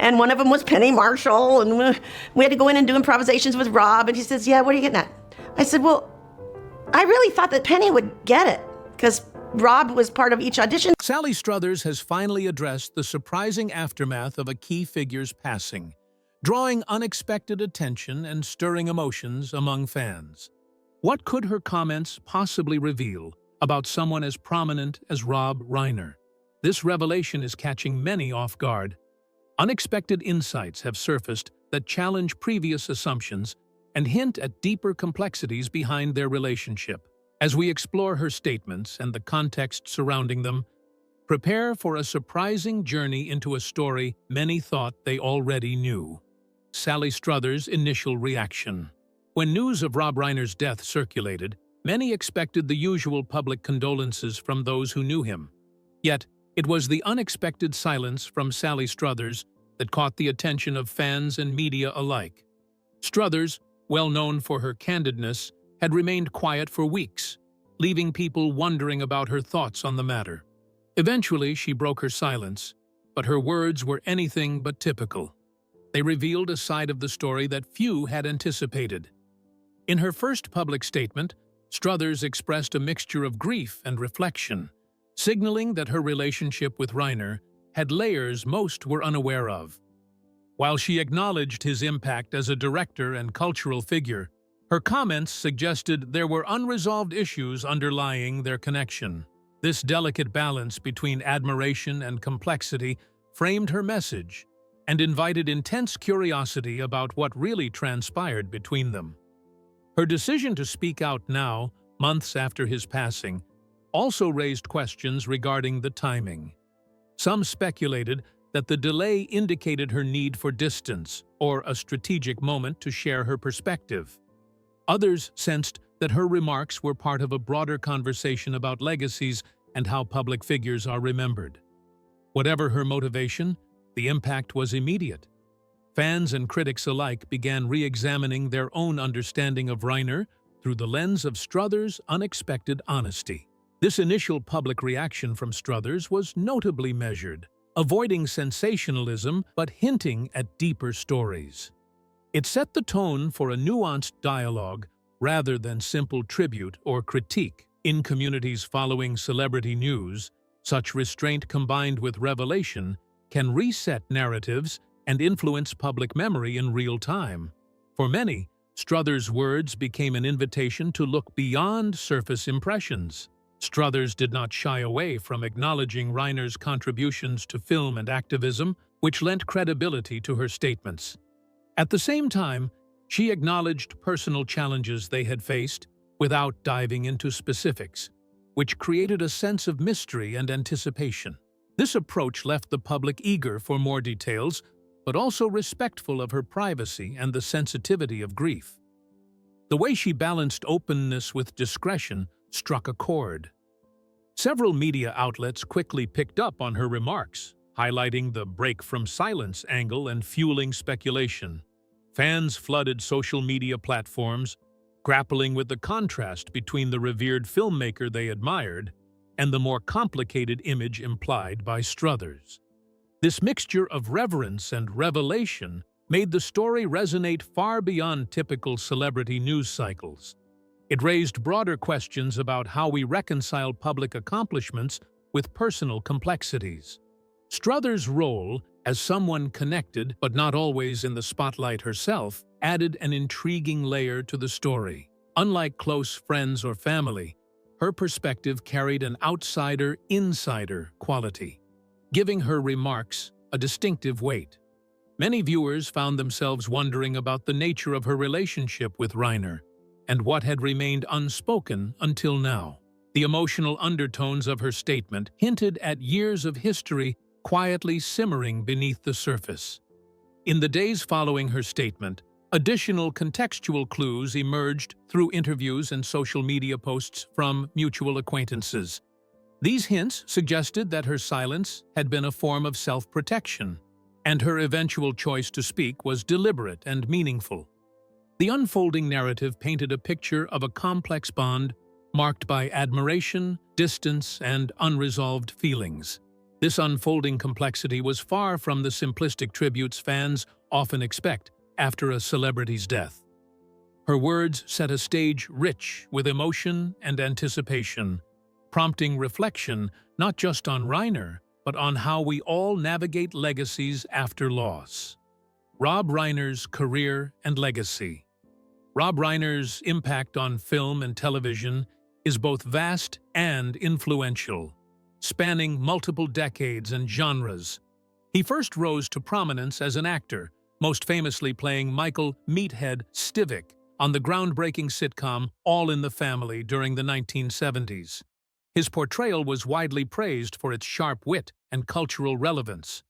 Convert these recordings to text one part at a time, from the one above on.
And one of them was Penny Marshall, and we had to go in and do improvisations with Rob, and he says, yeah, what are you getting at? I said, well, I really thought that Penny would get it, because Rob was part of each audition. Sally Struthers has finally addressed the surprising aftermath of a key figure's passing, drawing unexpected attention and stirring emotions among fans. What could her comments possibly reveal about someone as prominent as Rob Reiner? This revelation is catching many off guard. Unexpected insights have surfaced that challenge previous assumptions and hint at deeper complexities behind their relationship. As we explore her statements and the context surrounding them, prepare for a surprising journey into a story many thought they already knew. Sally Struthers' initial reaction. When news of Rob Reiner's death circulated, many expected the usual public condolences from those who knew him. Yet, it was the unexpected silence from Sally Struthers that caught the attention of fans and media alike. Struthers, well known for her candidness, had remained quiet for weeks, leaving people wondering about her thoughts on the matter. Eventually, she broke her silence, but her words were anything but typical. They revealed a side of the story that few had anticipated. In her first public statement, Struthers expressed a mixture of grief and reflection, signaling that her relationship with Reiner had layers most were unaware of. While she acknowledged his impact as a director and cultural figure, her comments suggested there were unresolved issues underlying their connection. This delicate balance between admiration and complexity framed her message and invited intense curiosity about what really transpired between them. Her decision to speak out now, months after his passing, also raised questions regarding the timing. Some speculated that the delay indicated her need for distance or a strategic moment to share her perspective. Others sensed that her remarks were part of a broader conversation about legacies and how public figures are remembered. Whatever her motivation, the impact was immediate. Fans and critics alike began re-examining their own understanding of Reiner through the lens of Struthers' unexpected honesty. This initial public reaction from Struthers was notably measured, avoiding sensationalism but hinting at deeper stories. It set the tone for a nuanced dialogue rather than simple tribute or critique. In communities following celebrity news, such restraint combined with revelation can reset narratives and influence public memory in real time. For many, Struthers' words became an invitation to look beyond surface impressions. Struthers did not shy away from acknowledging Reiner's contributions to film and activism, which lent credibility to her statements. At the same time, she acknowledged personal challenges they had faced without diving into specifics, which created a sense of mystery and anticipation. This approach left the public eager for more details, but also respectful of her privacy and the sensitivity of grief. The way she balanced openness with discretion struck a chord. Several media outlets quickly picked up on her remarks, highlighting the break from silence angle and fueling speculation. Fans flooded social media platforms, grappling with the contrast between the revered filmmaker they admired and the more complicated image implied by Struthers. This mixture of reverence and revelation made the story resonate far beyond typical celebrity news cycles. It raised broader questions about how we reconcile public accomplishments with personal complexities. Struthers' role as someone connected, but not always in the spotlight herself, added an intriguing layer to the story. Unlike close friends or family, her perspective carried an outsider-insider quality, giving her remarks a distinctive weight. Many viewers found themselves wondering about the nature of her relationship with Reiner and what had remained unspoken until now. The emotional undertones of her statement hinted at years of history quietly simmering beneath the surface. In the days following her statement, additional contextual clues emerged through interviews and social media posts from mutual acquaintances. These hints suggested that her silence had been a form of self-protection, and her eventual choice to speak was deliberate and meaningful. The unfolding narrative painted a picture of a complex bond marked by admiration, distance, and unresolved feelings. This unfolding complexity was far from the simplistic tributes fans often expect after a celebrity's death. Her words set a stage rich with emotion and anticipation, prompting reflection not just on Reiner, but on how we all navigate legacies after loss. Rob Reiner's career and legacy. Rob Reiner's impact on film and television is both vast and influential, spanning multiple decades and genres. He first rose to prominence as an actor, most famously playing Michael "Meathead" Stivic on the groundbreaking sitcom All in the Family during the 1970s. His portrayal was widely praised for its sharp wit and cultural relevance,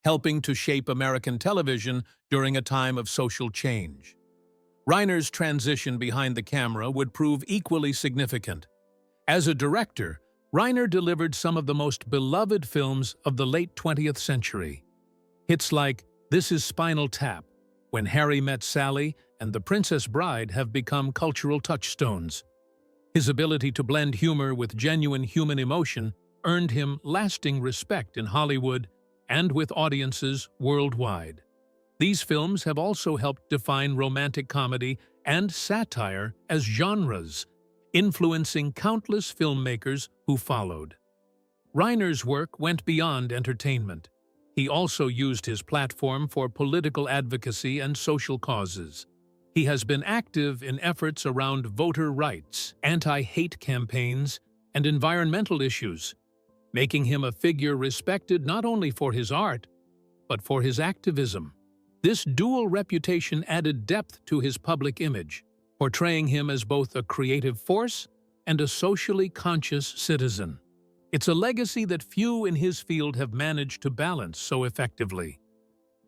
helping to shape American television during a time of social change. Reiner's transition behind the camera would prove equally significant. As a director, Reiner delivered some of the most beloved films of the late 20th century. Hits like This Is Spinal Tap, When Harry Met Sally, and The Princess Bride have become cultural touchstones. His ability to blend humor with genuine human emotion earned him lasting respect in Hollywood and with audiences worldwide. These films have also helped define romantic comedy and satire as genres, influencing countless filmmakers who followed. Reiner's work went beyond entertainment. He also used his platform for political advocacy and social causes. He has been active in efforts around voter rights, anti-hate campaigns, and environmental issues, making him a figure respected not only for his art, but for his activism. This dual reputation added depth to his public image, portraying him as both a creative force and a socially conscious citizen. It's a legacy that few in his field have managed to balance so effectively.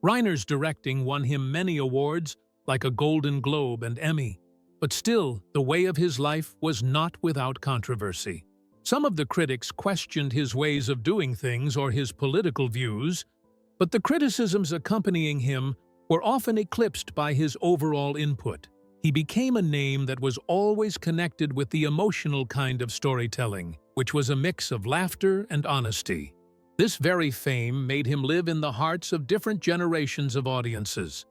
Reiner's directing won him many awards, like a Golden Globe and Emmy, but still, the way of his life was not without controversy. Some of the critics questioned his ways of doing things or his political views, but the criticisms accompanying him were often eclipsed by his overall input. He became a name that was always connected with the emotional kind of storytelling, which was a mix of laughter and honesty. This very fame made him live in the hearts of different generations of audiences.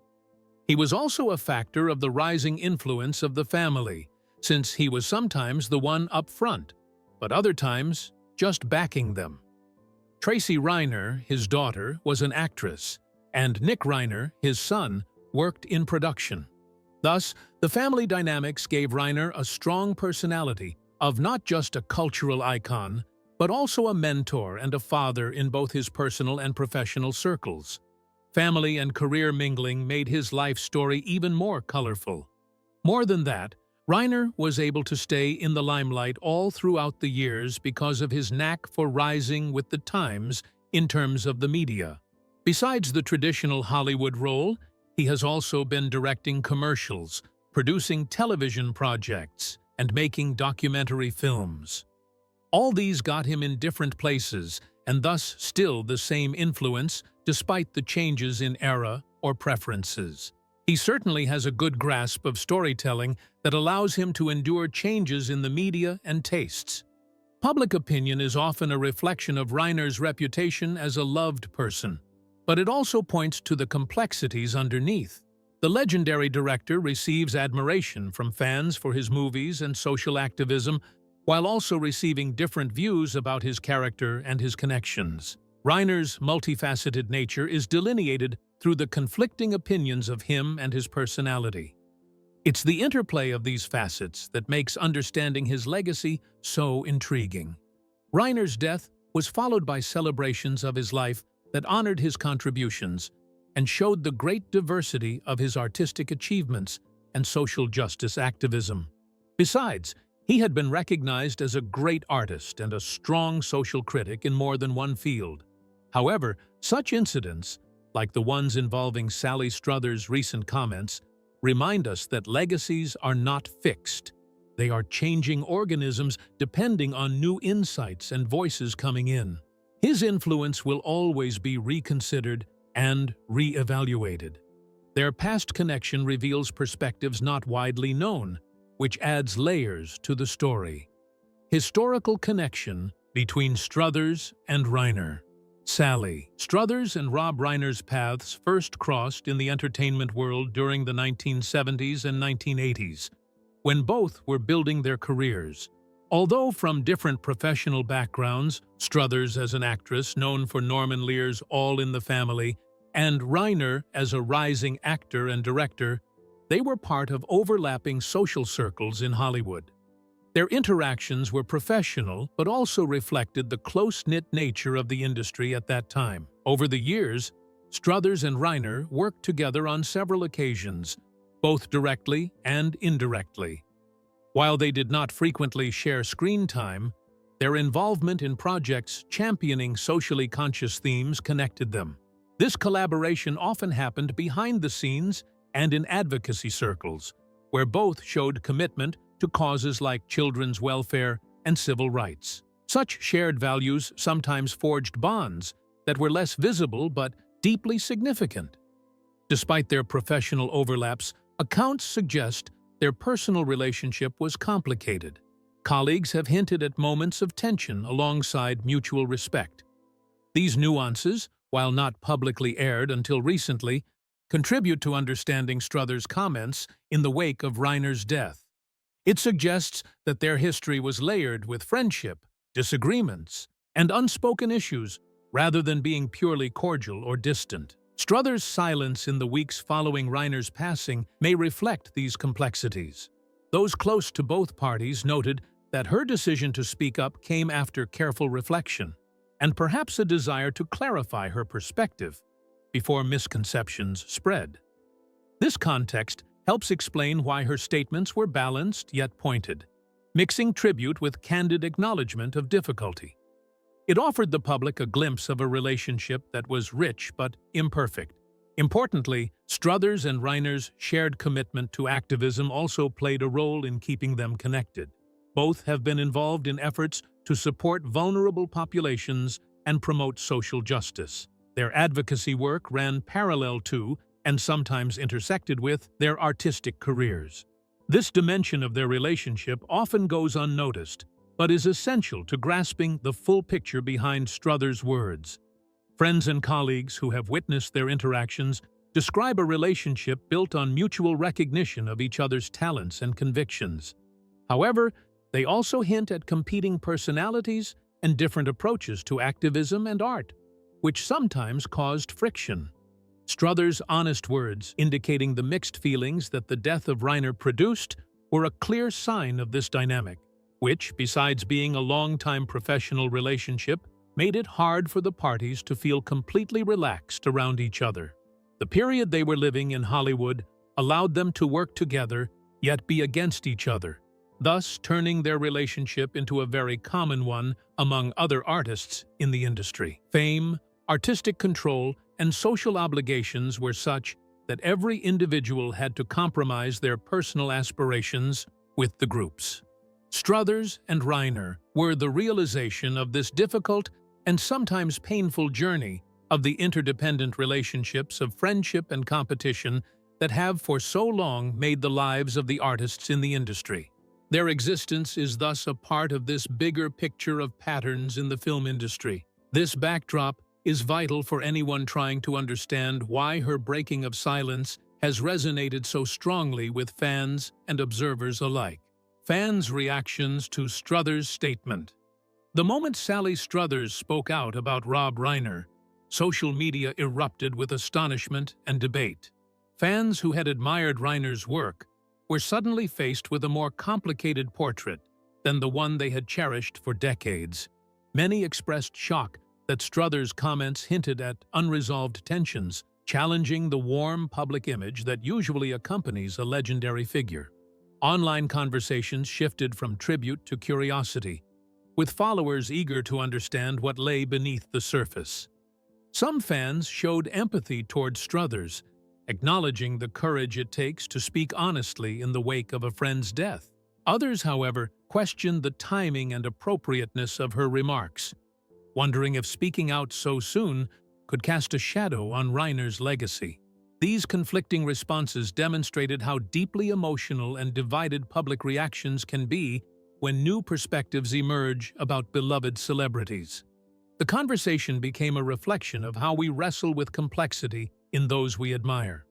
He was also a factor of the rising influence of the family, since he was sometimes the one up front, but other times just backing them. Tracy Reiner, his daughter, was an actress, and Nick Reiner, his son, worked in production. Thus, the family dynamics gave Reiner a strong personality of not just a cultural icon, but also a mentor and a father in both his personal and professional circles. Family and career mingling made his life story even more colorful. More than that, Reiner was able to stay in the limelight all throughout the years because of his knack for rising with the times in terms of the media. Besides the traditional Hollywood role, he has also been directing commercials, producing television projects, and making documentary films. All these got him in different places, and thus still the same influence despite the changes in era or preferences. He certainly has a good grasp of storytelling that allows him to endure changes in the media and tastes. Public opinion is often a reflection of Reiner's reputation as a loved person, but it also points to the complexities underneath. The legendary director receives admiration from fans for his movies and social activism, while also receiving different views about his character and his connections. Reiner's multifaceted nature is delineated through the conflicting opinions of him and his personality. It's the interplay of these facets that makes understanding his legacy so intriguing. Reiner's death was followed by celebrations of his life that honored his contributions and showed the great diversity of his artistic achievements and social justice activism. Besides, he had been recognized as a great artist and a strong social critic in more than one field. However, such incidents, like the ones involving Sally Struthers' recent comments, remind us that legacies are not fixed. They are changing organisms depending on new insights and voices coming in. His influence will always be reconsidered and re-evaluated. Their past connection reveals perspectives not widely known, which adds layers to the story. Historical connection between Struthers and Reiner. Sally. Struthers and Rob Reiner's paths first crossed in the entertainment world during the 1970s and 1980s, when both were building their careers. Although from different professional backgrounds, Struthers as an actress known for Norman Lear's All in the Family, and Reiner as a rising actor and director, they were part of overlapping social circles in Hollywood. Their interactions were professional, but also reflected the close-knit nature of the industry at that time. Over the years, Struthers and Reiner worked together on several occasions, both directly and indirectly. While they did not frequently share screen time, their involvement in projects championing socially conscious themes connected them. This collaboration often happened behind the scenes and in advocacy circles, where both showed commitment to causes like children's welfare and civil rights. Such shared values sometimes forged bonds that were less visible but deeply significant. Despite their professional overlaps, accounts suggest their personal relationship was complicated. Colleagues have hinted at moments of tension alongside mutual respect. These nuances, while not publicly aired until recently, contribute to understanding Struthers' comments in the wake of Reiner's death. It suggests that their history was layered with friendship, disagreements, and unspoken issues, rather than being purely cordial or distant. Struthers' silence in the weeks following Reiner's passing may reflect these complexities. Those close to both parties noted that her decision to speak up came after careful reflection, and perhaps a desire to clarify her perspective before misconceptions spread. This context helps explain why her statements were balanced yet pointed, mixing tribute with candid acknowledgement of difficulty. It offered the public a glimpse of a relationship that was rich but imperfect. Importantly, Struthers and Reiner's shared commitment to activism also played a role in keeping them connected. Both have been involved in efforts to support vulnerable populations and promote social justice. Their advocacy work ran parallel to, and sometimes intersected with, their artistic careers. This dimension of their relationship often goes unnoticed, but is essential to grasping the full picture behind Struthers' words. Friends and colleagues who have witnessed their interactions describe a relationship built on mutual recognition of each other's talents and convictions. However, they also hint at competing personalities and different approaches to activism and art, which sometimes caused friction. Struthers' honest words, indicating the mixed feelings that the death of Reiner produced, were a clear sign of this dynamic, which, besides being a long-time professional relationship, made it hard for the parties to feel completely relaxed around each other. The period they were living in Hollywood allowed them to work together, yet be against each other, thus turning their relationship into a very common one among other artists in the industry. Fame, artistic control, and social obligations were such that every individual had to compromise their personal aspirations with the group's. Struthers and Reiner were the realization of this difficult and sometimes painful journey of the interdependent relationships of friendship and competition that have for so long made the lives of the artists in the industry. Their existence is thus a part of this bigger picture of patterns in the film industry. This backdrop is vital for anyone trying to understand why her breaking of silence has resonated so strongly with fans and observers alike. Fans' reactions to Struthers' statement. The moment Sally Struthers spoke out about Rob Reiner, social media erupted with astonishment and debate. Fans who had admired Reiner's work were suddenly faced with a more complicated portrait than the one they had cherished for decades. Many expressed shock that Struthers' comments hinted at unresolved tensions, challenging the warm public image that usually accompanies a legendary figure. Online conversations shifted from tribute to curiosity, with followers eager to understand what lay beneath the surface. Some fans showed empathy toward Struthers, acknowledging the courage it takes to speak honestly in the wake of a friend's death. Others, however, questioned the timing and appropriateness of her remarks, wondering if speaking out so soon could cast a shadow on Reiner's legacy. These conflicting responses demonstrated how deeply emotional and divided public reactions can be when new perspectives emerge about beloved celebrities. The conversation became a reflection of how we wrestle with complexity in those we admire.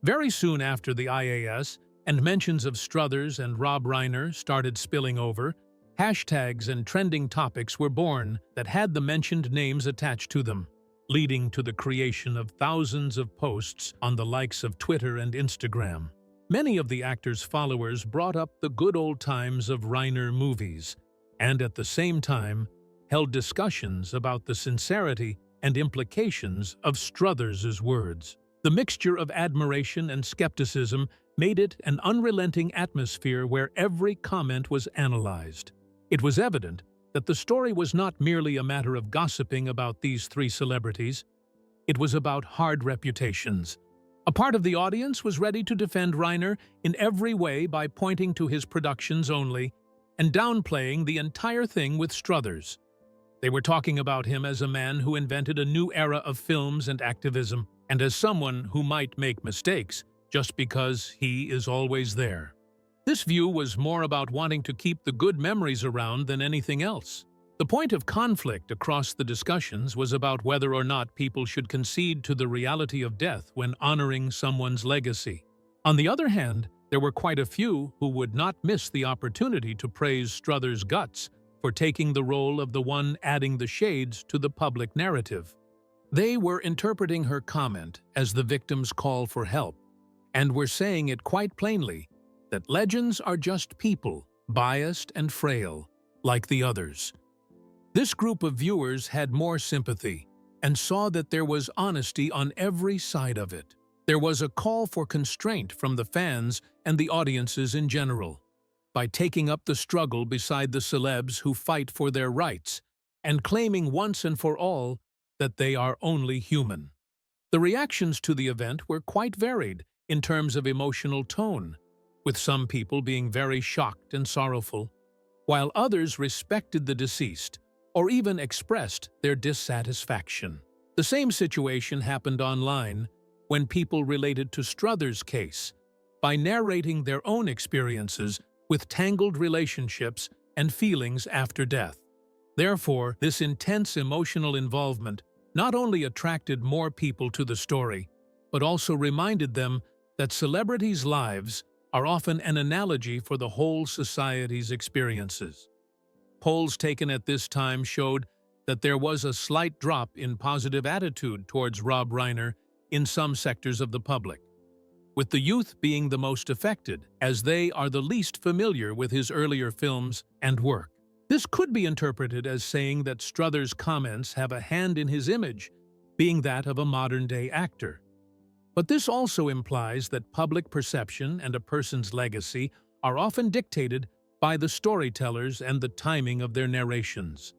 Very soon after the IAS and mentions of Struthers and Rob Reiner started spilling over, hashtags and trending topics were born that had the mentioned names attached to them, leading to the creation of thousands of posts on the likes of Twitter and Instagram. Many of the actor's followers brought up the good old times of Reiner movies, and at the same time, held discussions about the sincerity and implications of Struthers' words. The mixture of admiration and skepticism made it an unrelenting atmosphere where every comment was analyzed. It was evident that the story was not merely a matter of gossiping about these three celebrities. It was about hard reputations. A part of the audience was ready to defend Reiner in every way by pointing to his productions only and downplaying the entire thing with Struthers. They were talking about him as a man who invented a new era of films and activism, and as someone who might make mistakes just because he is always there. This view was more about wanting to keep the good memories around than anything else. The point of conflict across the discussions was about whether or not people should concede to the reality of death when honoring someone's legacy. On the other hand, there were quite a few who would not miss the opportunity to praise Struthers' guts for taking the role of the one adding the shades to the public narrative. They were interpreting her comment as the victim's call for help, and were saying it quite plainly that legends are just people, biased and frail, like the others. This group of viewers had more sympathy and saw that there was honesty on every side of it. There was a call for constraint from the fans and the audiences in general, by taking up the struggle beside the celebs who fight for their rights and claiming once and for all that they are only human. The reactions to the event were quite varied in terms of emotional tone, with some people being very shocked and sorrowful, while others respected the deceased or even expressed their dissatisfaction. The same situation happened online when people related to Struthers' case by narrating their own experiences with tangled relationships and feelings after death. Therefore, this intense emotional involvement not only attracted more people to the story, but also reminded them that celebrities' lives are often an analogy for the whole society's experiences. Polls taken at this time showed that there was a slight drop in positive attitude towards Rob Reiner in some sectors of the public, with the youth being the most affected, as they are the least familiar with his earlier films and work. This could be interpreted as saying that Struthers' comments have a hand in his image, being that of a modern-day actor. But this also implies that public perception and a person's legacy are often dictated by the storytellers and the timing of their narrations.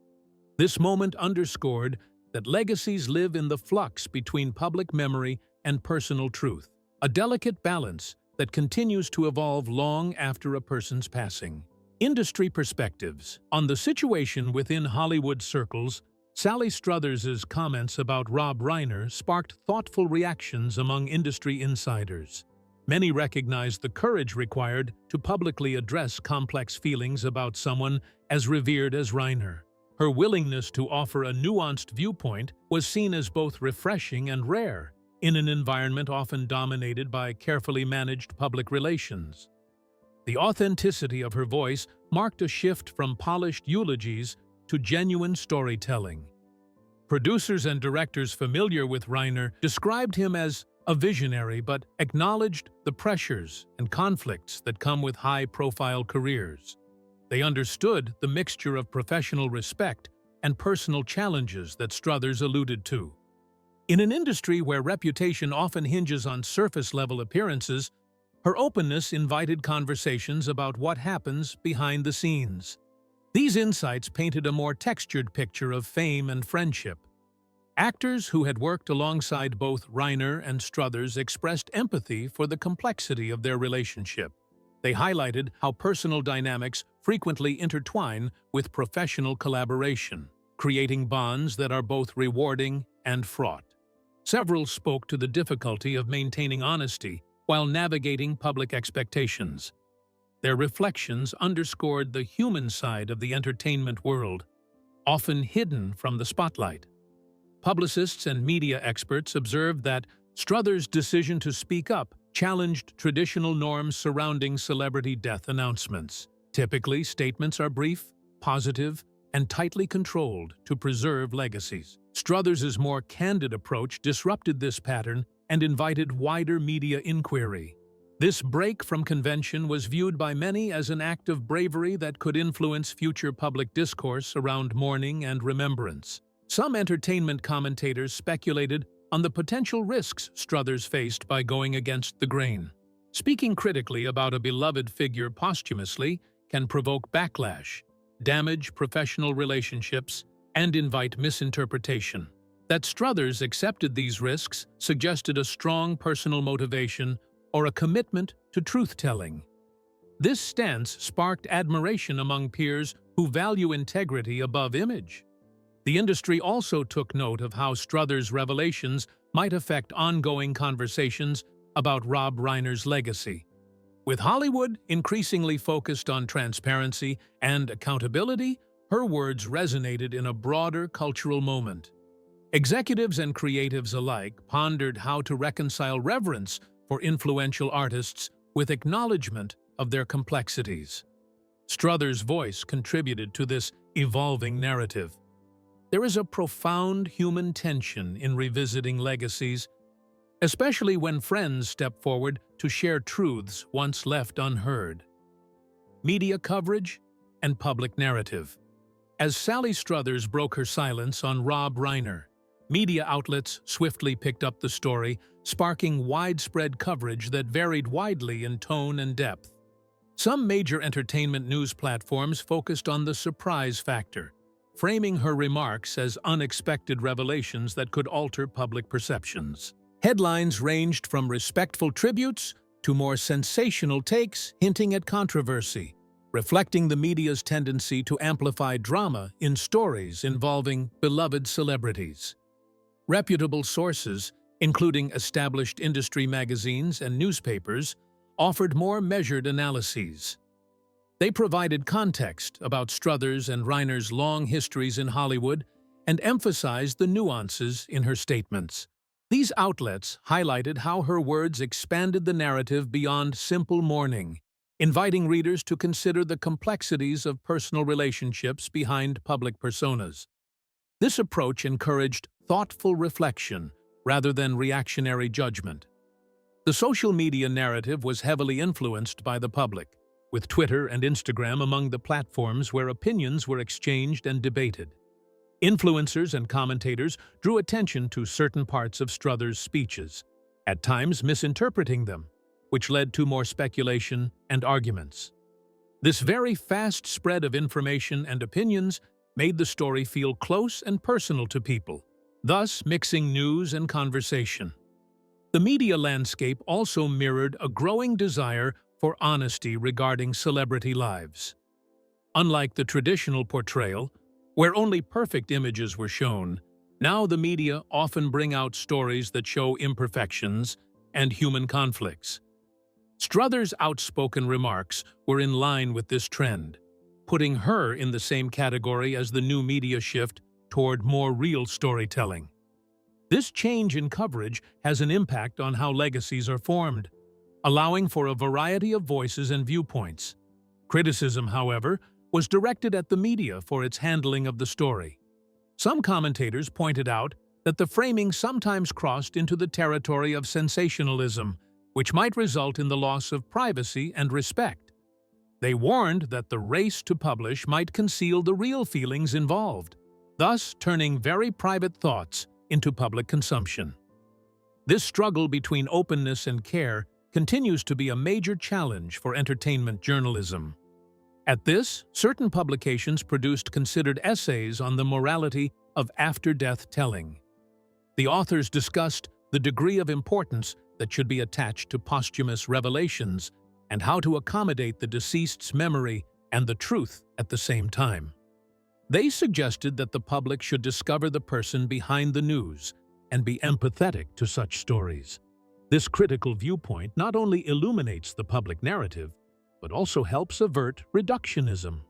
This moment underscored that legacies live in the flux between public memory and personal truth, a delicate balance that continues to evolve long after a person's passing. Industry perspectives. On the situation within Hollywood circles, Sally Struthers' comments about Rob Reiner sparked thoughtful reactions among industry insiders. Many recognized the courage required to publicly address complex feelings about someone as revered as Reiner. Her willingness to offer a nuanced viewpoint was seen as both refreshing and rare in an environment often dominated by carefully managed public relations. The authenticity of her voice marked a shift from polished eulogies to genuine storytelling. Producers and directors familiar with Reiner described him as a visionary but acknowledged the pressures and conflicts that come with high-profile careers. They understood the mixture of professional respect and personal challenges that Struthers alluded to. In an industry where reputation often hinges on surface-level appearances, her openness invited conversations about what happens behind the scenes. These insights painted a more textured picture of fame and friendship. Actors who had worked alongside both Reiner and Struthers expressed empathy for the complexity of their relationship. They highlighted how personal dynamics frequently intertwine with professional collaboration, creating bonds that are both rewarding and fraught. Several spoke to the difficulty of maintaining honesty while navigating public expectations. Their reflections underscored the human side of the entertainment world, often hidden from the spotlight. Publicists and media experts observed that Struthers' decision to speak up challenged traditional norms surrounding celebrity death announcements. Typically, statements are brief, positive, and tightly controlled to preserve legacies. Struthers' more candid approach disrupted this pattern and invited wider media inquiry. This break from convention was viewed by many as an act of bravery that could influence future public discourse around mourning and remembrance. Some entertainment commentators speculated on the potential risks Struthers faced by going against the grain. Speaking critically about a beloved figure posthumously can provoke backlash, damage professional relationships, and invite misinterpretation. That Struthers accepted these risks suggested a strong personal motivation or a commitment to truth-telling. This stance sparked admiration among peers who value integrity above image. The industry also took note of how Struthers' revelations might affect ongoing conversations about Rob Reiner's legacy. With Hollywood increasingly focused on transparency and accountability, her words resonated in a broader cultural moment. Executives and creatives alike pondered how to reconcile reverence for influential artists with acknowledgement of their complexities. Struthers' voice contributed to this evolving narrative. There is a profound human tension in revisiting legacies, especially when friends step forward to share truths once left unheard. Media coverage and public narrative. As Sally Struthers broke her silence on Rob Reiner, media outlets swiftly picked up the story, sparking widespread coverage that varied widely in tone and depth. Some major entertainment news platforms focused on the surprise factor, framing her remarks as unexpected revelations that could alter public perceptions. Headlines ranged from respectful tributes to more sensational takes hinting at controversy, reflecting the media's tendency to amplify drama in stories involving beloved celebrities. Reputable sources, including established industry magazines and newspapers, offered more measured analyses. They provided context about Struthers and Reiner's long histories in Hollywood and emphasized the nuances in her statements. These outlets highlighted how her words expanded the narrative beyond simple mourning, inviting readers to consider the complexities of personal relationships behind public personas. This approach encouraged thoughtful reflection rather than reactionary judgment. The social media narrative was heavily influenced by the public, with Twitter and Instagram among the platforms where opinions were exchanged and debated. Influencers and commentators drew attention to certain parts of Struthers' speeches, at times misinterpreting them, which led to more speculation and arguments. This very fast spread of information and opinions made the story feel close and personal to people, thus mixing news and conversation. The media landscape also mirrored a growing desire for honesty regarding celebrity lives. Unlike the traditional portrayal, where only perfect images were shown, now the media often bring out stories that show imperfections and human conflicts. Struthers' outspoken remarks were in line with this trend, putting her in the same category as the new media shift toward more real storytelling. This change in coverage has an impact on how legacies are formed, allowing for a variety of voices and viewpoints. Criticism, however, was directed at the media for its handling of the story. Some commentators pointed out that the framing sometimes crossed into the territory of sensationalism, which might result in the loss of privacy and respect. They warned that the race to publish might conceal the real feelings involved, thus turning very private thoughts into public consumption. This struggle between openness and care continues to be a major challenge for entertainment journalism. At this, certain publications produced considered essays on the morality of after-death telling. The authors discussed the degree of importance that should be attached to posthumous revelations and how to accommodate the deceased's memory and the truth at the same time. They suggested that the public should discover the person behind the news and be empathetic to such stories. This critical viewpoint not only illuminates the public narrative, but also helps avert reductionism.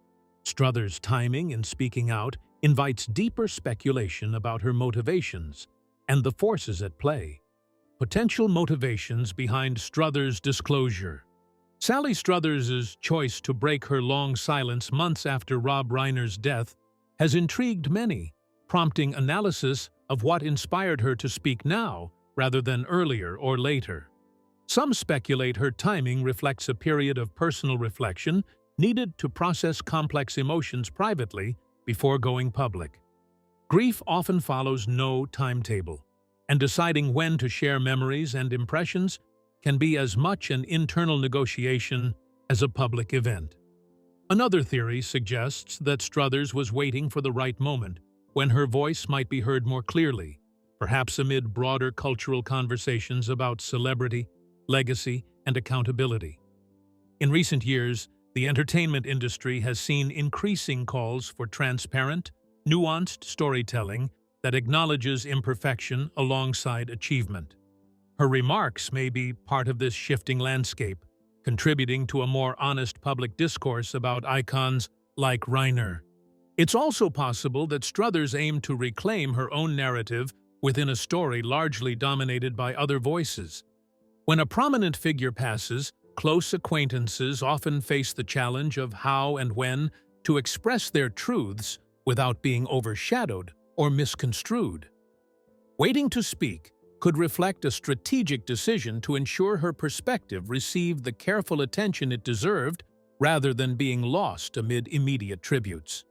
Struthers' timing in speaking out invites deeper speculation about her motivations and the forces at play. Potential motivations behind Struthers' disclosure. Sally Struthers' choice to break her long silence months after Rob Reiner's death has intrigued many, prompting analysis of what inspired her to speak now rather than earlier or later. Some speculate her timing reflects a period of personal reflection needed to process complex emotions privately before going public. Grief often follows no timetable, and deciding when to share memories and impressions can be as much an internal negotiation as a public event. Another theory suggests that Struthers was waiting for the right moment when her voice might be heard more clearly, perhaps amid broader cultural conversations about celebrity, legacy, and accountability. In recent years, the entertainment industry has seen increasing calls for transparent, nuanced storytelling that acknowledges imperfection alongside achievement. Her remarks may be part of this shifting landscape, contributing to a more honest public discourse about icons like Reiner. It's also possible that Struthers aimed to reclaim her own narrative within a story largely dominated by other voices. When a prominent figure passes, close acquaintances often face the challenge of how and when to express their truths without being overshadowed or misconstrued. Waiting to speak could reflect a strategic decision to ensure her perspective received the careful attention it deserved rather than being lost amid immediate tributes.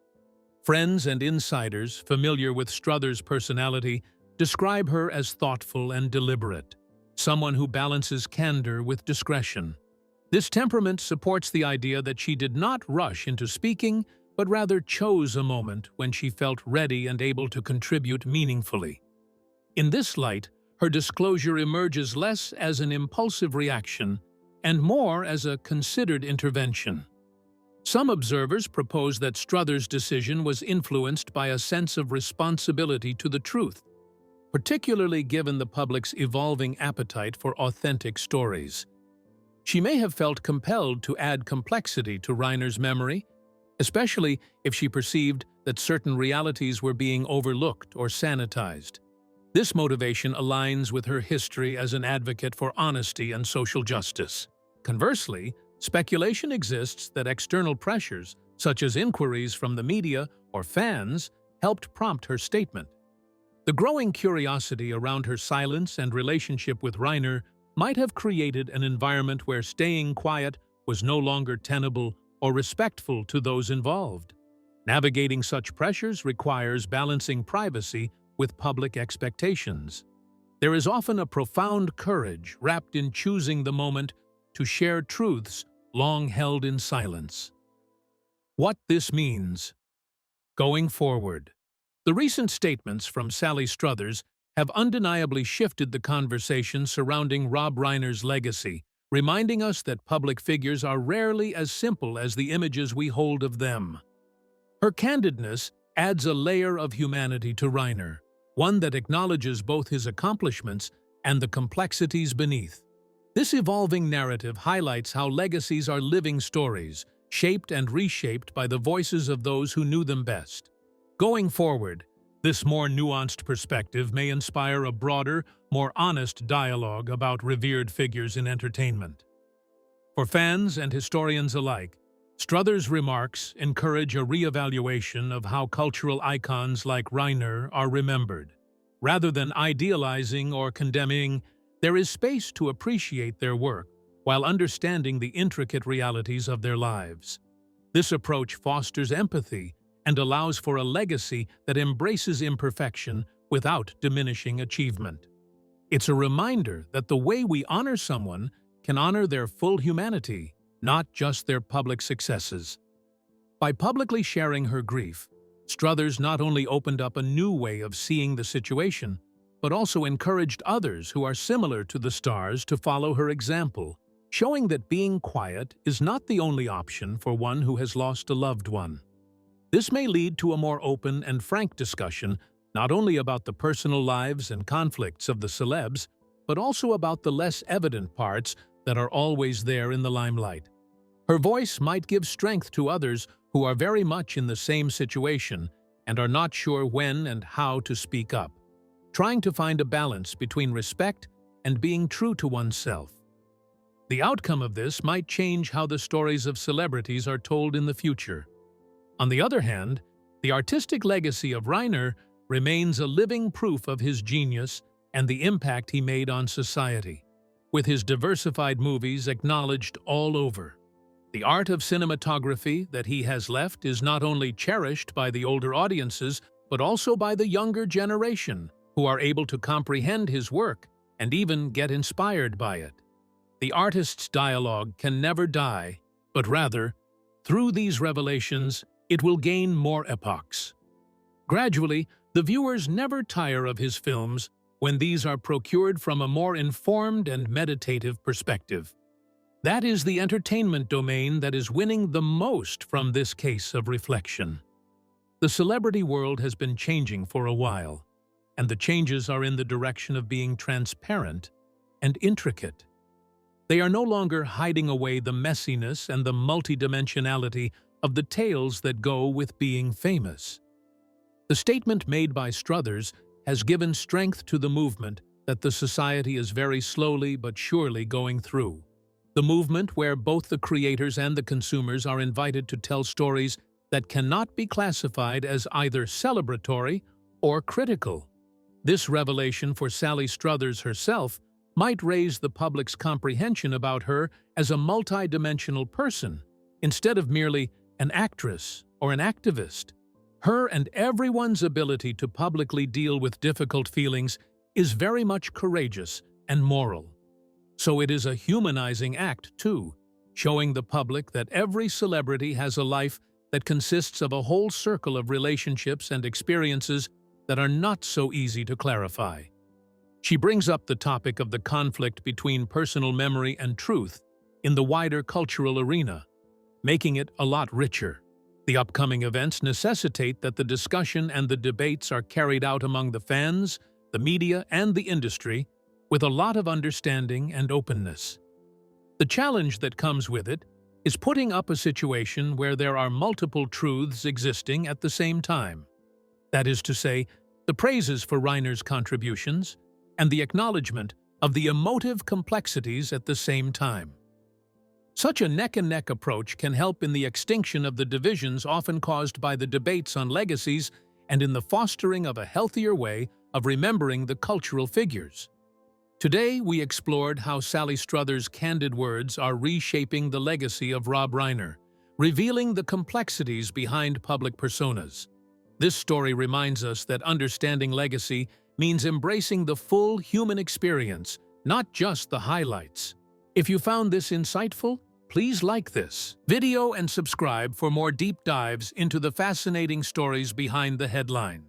Friends and insiders familiar with Struthers' personality describe her as thoughtful and deliberate, someone who balances candor with discretion. This temperament supports the idea that she did not rush into speaking, but rather chose a moment when she felt ready and able to contribute meaningfully. In this light, her disclosure emerges less as an impulsive reaction and more as a considered intervention. Some observers propose that Struthers' decision was influenced by a sense of responsibility to the truth, particularly given the public's evolving appetite for authentic stories. She may have felt compelled to add complexity to Reiner's memory, especially if she perceived that certain realities were being overlooked or sanitized. This motivation aligns with her history as an advocate for honesty and social justice. Conversely, speculation exists that external pressures, such as inquiries from the media or fans, helped prompt her statement. The growing curiosity around her silence and relationship with Reiner might have created an environment where staying quiet was no longer tenable or respectful to those involved. Navigating such pressures requires balancing privacy with public expectations. There is often a profound courage wrapped in choosing the moment to share truths long held in silence. What this means. Going forward. The recent statements from Sally Struthers have undeniably shifted the conversation surrounding Rob Reiner's legacy, reminding us that public figures are rarely as simple as the images we hold of them. Her candidness adds a layer of humanity to Reiner, one that acknowledges both his accomplishments and the complexities beneath. This evolving narrative highlights how legacies are living stories, shaped and reshaped by the voices of those who knew them best. Going forward, this more nuanced perspective may inspire a broader, more honest dialogue about revered figures in entertainment. For fans and historians alike, Struthers' remarks encourage a reevaluation of how cultural icons like Reiner are remembered. Rather than idealizing or condemning, there is space to appreciate their work while understanding the intricate realities of their lives. This approach fosters empathy and allows for a legacy that embraces imperfection without diminishing achievement. It's a reminder that the way we honor someone can honor their full humanity, not just their public successes. By publicly sharing her grief, Struthers not only opened up a new way of seeing the situation, but also encouraged others who are similar to the stars to follow her example, showing that being quiet is not the only option for one who has lost a loved one. This may lead to a more open and frank discussion, not only about the personal lives and conflicts of the celebs, but also about the less evident parts that are always there in the limelight. Her voice might give strength to others who are very much in the same situation and are not sure when and how to speak up, trying to find a balance between respect and being true to oneself. The outcome of this might change how the stories of celebrities are told in the future. On the other hand, the artistic legacy of Reiner remains a living proof of his genius and the impact he made on society, with his diversified movies acknowledged all over. The art of cinematography that he has left is not only cherished by the older audiences, but also by the younger generation, who are able to comprehend his work and even get inspired by it. The artist's dialogue can never die, but rather, through these revelations, it will gain more epochs. Gradually, the viewers never tire of his films when these are procured from a more informed and meditative perspective. That is the entertainment domain that is winning the most from this case of reflection. The celebrity world has been changing for a while, and the changes are in the direction of being transparent and intricate. They are no longer hiding away the messiness and the multidimensionality of the tales that go with being famous. The statement made by Struthers has given strength to the movement that the society is very slowly but surely going through. The movement where both the creators and the consumers are invited to tell stories that cannot be classified as either celebratory or critical. This revelation for Sally Struthers herself might raise the public's comprehension about her as a multidimensional person, instead of merely an actress or an activist. Her and everyone's ability to publicly deal with difficult feelings is very much courageous and moral. So it is a humanizing act, too, showing the public that every celebrity has a life that consists of a whole circle of relationships and experiences that are not so easy to clarify. She brings up the topic of the conflict between personal memory and truth in the wider cultural arena, making it a lot richer. The upcoming events necessitate that the discussion and the debates are carried out among the fans, the media, and the industry with a lot of understanding and openness. The challenge that comes with it is putting up a situation where there are multiple truths existing at the same time. That is to say, the praises for Reiner's contributions and the acknowledgement of the emotive complexities at the same time. Such a neck-and-neck approach can help in the extinction of the divisions often caused by the debates on legacies and in the fostering of a healthier way of remembering the cultural figures. Today, we explored how Sally Struthers' candid words are reshaping the legacy of Rob Reiner, revealing the complexities behind public personas. This story reminds us that understanding legacy means embracing the full human experience, not just the highlights. If you found this insightful, please like this video and subscribe for more deep dives into the fascinating stories behind the headlines.